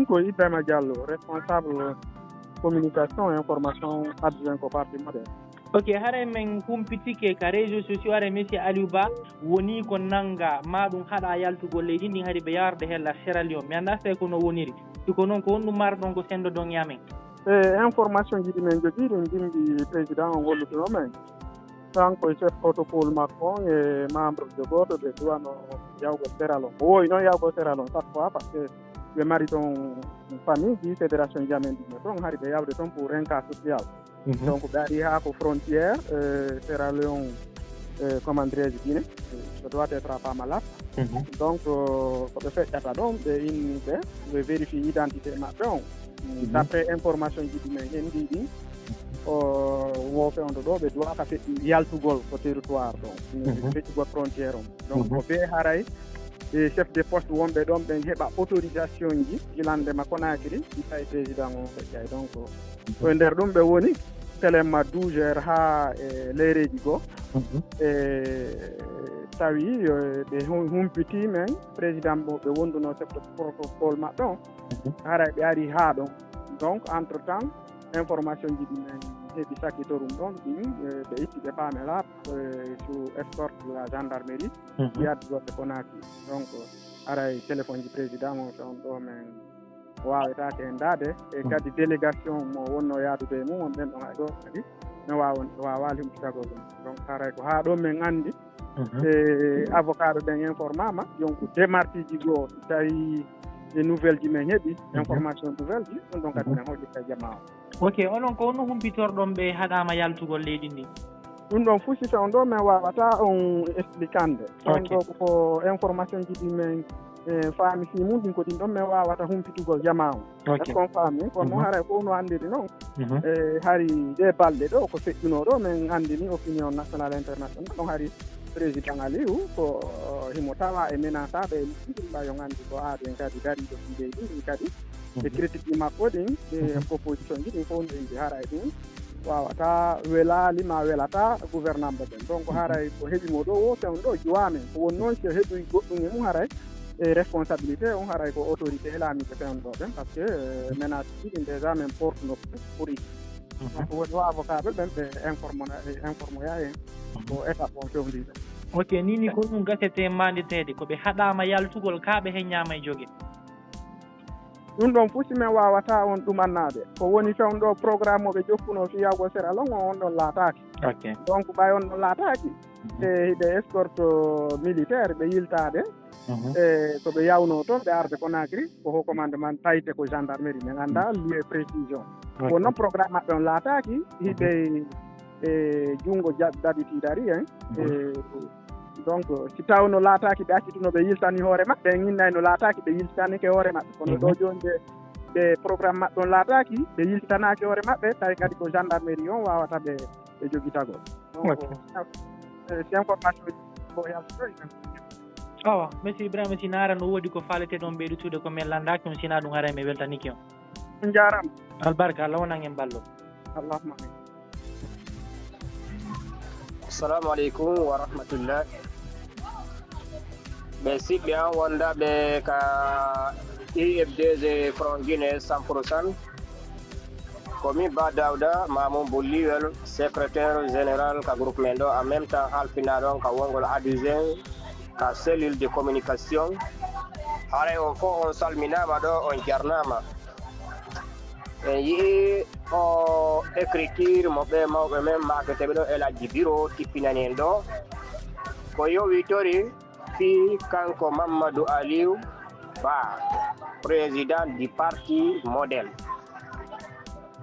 ko Ibrahima Diallo, responsable communication et information adjoint ko parti modèle. Ok, hare men humpitike ka réseaux sociaux are monsieur Aliou Ba woni ko nanga maɗum haɗa yaltugol leydi ndi haade ɓe yarde hella Sierra Leone mi annda tawi kono woniri siko noon ko honɗum marɗon ko sendo don yamen information jiɗi men jogii ɗum dimbi président o hollutuno men kanko e chef protocole makko e membre de goto ɓe duwano yawgol Sierra Leone o wowi noon yawgol Sierra Leone chaque fois par ce que ɓe mari toon famille ji fédération jamen ɗino toon haade ɓe yawde toon pour un cas social. Donc ɓe ari haa ko frontière Sierra Leone comment dirais-je Guinée ça doit être à Parmalat. Donc ko ɓe feƴƴata ɗon ɓe inni ɓe vérifie identité maɓɓe on d' après information ji ɗumen hendi ɗi wo fewndo ɗo ɓe duwaka feƴƴi yaltugol ko territoire ɗon feƴƴugol frontiére on donc ko ɓe haray e chef de poste wonɓe ɗon ɓen heɓa autorisation ji ilandema Conakry ɗiɗa e président o feƴƴay donc e nder ɗum ɓe woni téléma 12 heures haa e leyreji goo e tawi ɓe humpiti men président mo ɓe wonduno chef de protocole maɓɓe on haray ɓe ari haa ɗon donc entre temps information ji ɗi men heɓi sakitorum ɗon ɗin ɓe itti ɓe paame laaɓ sous escorte de la gendarmerie yaddugoɓe Conakry donc aray téléphone ji président o on ɗo men wawetake en daade e kadi délégation mo wonno yaadude e mum on ɓen ɗon hay ɗo kadi ne wawali humtitagol ɗum donc haray ko haa ɗo men anndi e avocat ɗen informama donc démarche ji goo tawi e nouvelle ji men heɓi information nouvelle ji ɗum ɗon kadi men hoƴƴita jama o ok onon ko honno humpitorɗon ɓe haɗama yaltugol leydi ndi ɗum ɗon fuu sisa on ɗo min wawata on explicande on ɗo ko information ji ɗi men faami si mum ɗin ko ɗin ɗon min wawata humpitugol jama o est ce qu'on faami kono noon haray fof no anndiri noon hari ɗe balɗe ɗo ko feƴƴuno ɗo min anndini opinion national international ɗon hari président Aliou ko himo tawa e menaçaɓe e ɗimɓa yo anndi ko aaɗen kadi dariɗo ɗiɗe ɗin kadi e critique ɗi makko ɗin e proposition ji ɗin fof ɗi haray ɗum wawata welali ma welata gouvernement ɓen donc haray ko heɓimo ɗo wo fewn ɗo juwamen ko woni noon so heɓi goɗɗum e mum haray e responsabilité on haray ko autorité laamiɓe fewn ɗo ɓen par ce que menace ji ɗin déjà min portuno ɓuri donc woni o avocat ɓe ɓen ɓe informoya en ko étape on fewndiri ok nini ko ɗum gasete manditede koɓe haɗama yaltugol kaɓe heññama e jogue ɗum ɗon fof si min wawata on ɗumannade ko woni fewn ɗo programme oɓe jokkuno fiyawgo Sierra Leone on ɗon laataki donc ɓay on ɗon laataki e hiɓe escorte militaire ɓe yiltade e koɓe yawno toon ɓe arde Conakry ko haut commandement tayte ko gendarmerie min anda lieu précision ko noon programme maɓɓe on laataki hiɓe e junngo ɗaɗitiɗari hen donc si tawno laataki ɓe accituno ɓe yiltani hoore maɓɓe en innay no laataki ɓe yiltanike hoore maɓɓe kono ɗo joni ɓe programme maɓɓe on laataki ɓe yiltanaki hoore maɓɓe tawi kadi ko gendarmerie on wawata ɓe jogitagol donc si information bo yaltuɗo awa monsieur Ibrahima Sinara no woodi ko falete ɗon ɓeydutude ko min landaki on sina ɗum haray mi weltaniki on jarama albarka Allah wonan en ballo allahumma amin assalamu aleykum wa rahmatullah ɓe siɓɓe an wondaɓe ka IFDG from Guinée 100% komi Ba Dawda Mamoun Bolliwel secrétaire général ka groupe men ɗo en même temps alfinaɗon ka wongol adjoint ka cellule de communication haray on fof on salminama ɗo on jarnama en yii o écriture mo ɓe mawɓe men maketeɓe ɗo Eladji Biro tippinani en ɗo ko yowitori fi kanko Mamadou Aliou Ba président du parti modèle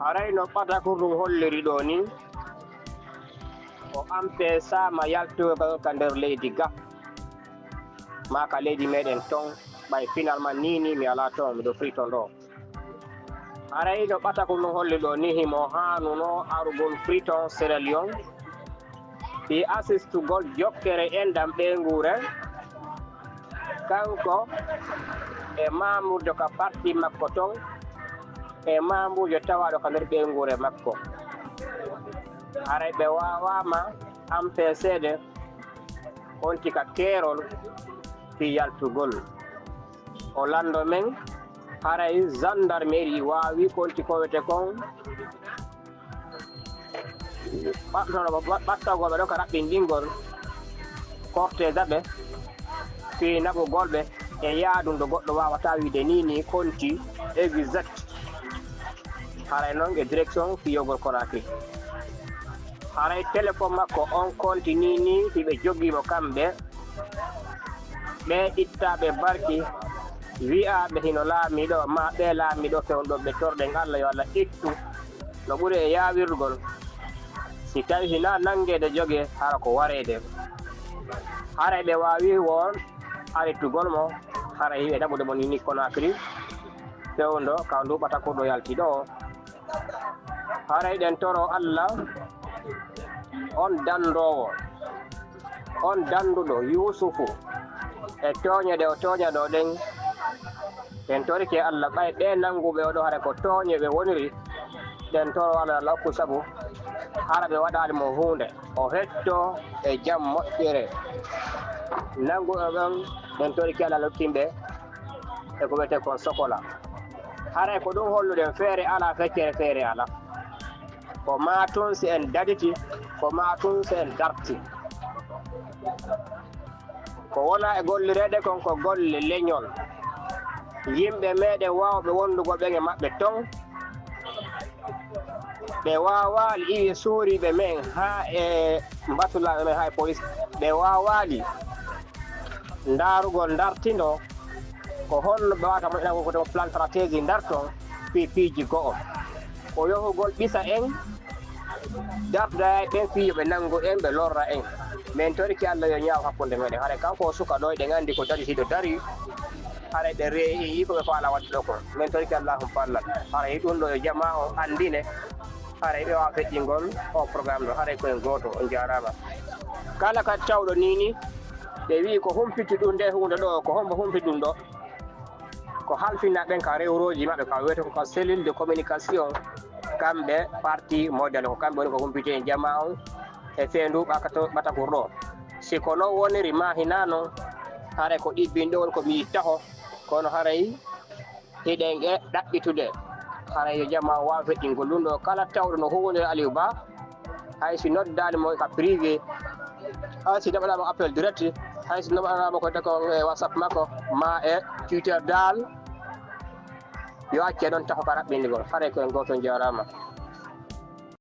haray no ɓata ko ɗum holliri ɗo ni o ampesama yaltugal ka nder leydi ga maka leydi meɗen ton ɓay finalement nini mi ala toon miɗo fri ton ɗo haray no ɓata ko ɗum holli ɗo ni himo hanuno arugol friton Sierra Leone ɗi assistugol jokkere endam ɓeygure kanko e mamoudjo ka parti makko ton e mambujo tawaɗo ka nder ɓeygure makko haray ɓe wawama ampesede on tika keerol fi yaltugol o lando men haray gendarmerie wawi konti ko wete kon ɓattagoɓe ɗo ka raɓɓindingol cortège aɓe fi naɓugolɓe e yaadum ɗo goɗɗo wawata wiide ni konti exact haray noon e direction fiyogol Conakry haray téléphone makko on konti ni hiɓe jogimo kamɓe ɓe ittaɓe barki wi'aɓe hino laamiɗo ma ɓe laamiɗo fewɗo ɓe torɗen Allah yo Allah ittu no ɓuuri e yawirgol si tawi hina nangede jogue hara ko warede haray ɓe wawi won arittugol mo hara yiɓe ɗaɓude mo ni Conakry fewdo ka nduɓata ko ɗo yalti ɗo haray ɗen toro Allah on dandowo on danduɗo Yusufu e tooñe ɗe o tooña ɗo ɗen ɗen torike Allah ɓay ɓe nanguɓe oɗo hara ko tooñe ɓe woniri ɗen toro Allah hokku sabu hara ɓe waɗali mo hunde o hetto e jaam moƴƴere nanguɓe ɓen ɗen torike Allah lokkinɓe e ko wiyete kon sokola haray ko ɗum holluɗen feere ala feccere feere ala ko ma tun si en daditi ko ma tun si en darti ko wona e gollirede kon ko golle leñol yimɓe meɗen wawɓe wondugo ɓen e maɓɓe ton ɓe wawali iwi suuriɓe men ha e mbatulaɓe men ha e police ɓe wawali darugol dartindo ko honno ɓe wata moƴƴata ko plan stratégie darton piiji go'o ko yohugol ɓisa en darda ɓen fiyoɓe nango en ɓe lorra en min toriki Allah yo ñaaw hakkunde meɗen haɗa kanko suka ɗo ɗen andi ko dari hiɗo dari haɗa ɗe reeyi ko ɓe faala wadde ɗo ko min toriki Allahum pallal haɗa ɗum ɗo yo jama o andine haɗa ɓe wawa feƴƴingol o programme ɗo haɗa koyen goto on jarama kala kadi tawɗo nini ɓe wi ko humpiti ɗum nde hunde ɗo ko hombo humpiti ɗum ɗo ko halfina ɓen ka rewroji maɓɓe ka wiyete ko cellule de communication kamɓe parti modèle ko kamɓe woni ko humpiti e jama on e feendu ɓata ko ɗo siko noon woniri ma hina noon haray ko ɗibbin ɗo woni ko mi taho kono haray hiɗen e ɗaɓɓitude haray yo jamma wawa feƴƴingol ɗum ɗo kala tawɗo no huwondir Aliou Ba hay si noddani mo ka privé hay si ɗaɓaɗama appel direct hay si ɗaɓaɗama ko tako e WhatsApp makko ma e Twitter dal yo acce ɗon taho ka raɓɓindigol haray koyen goto jarama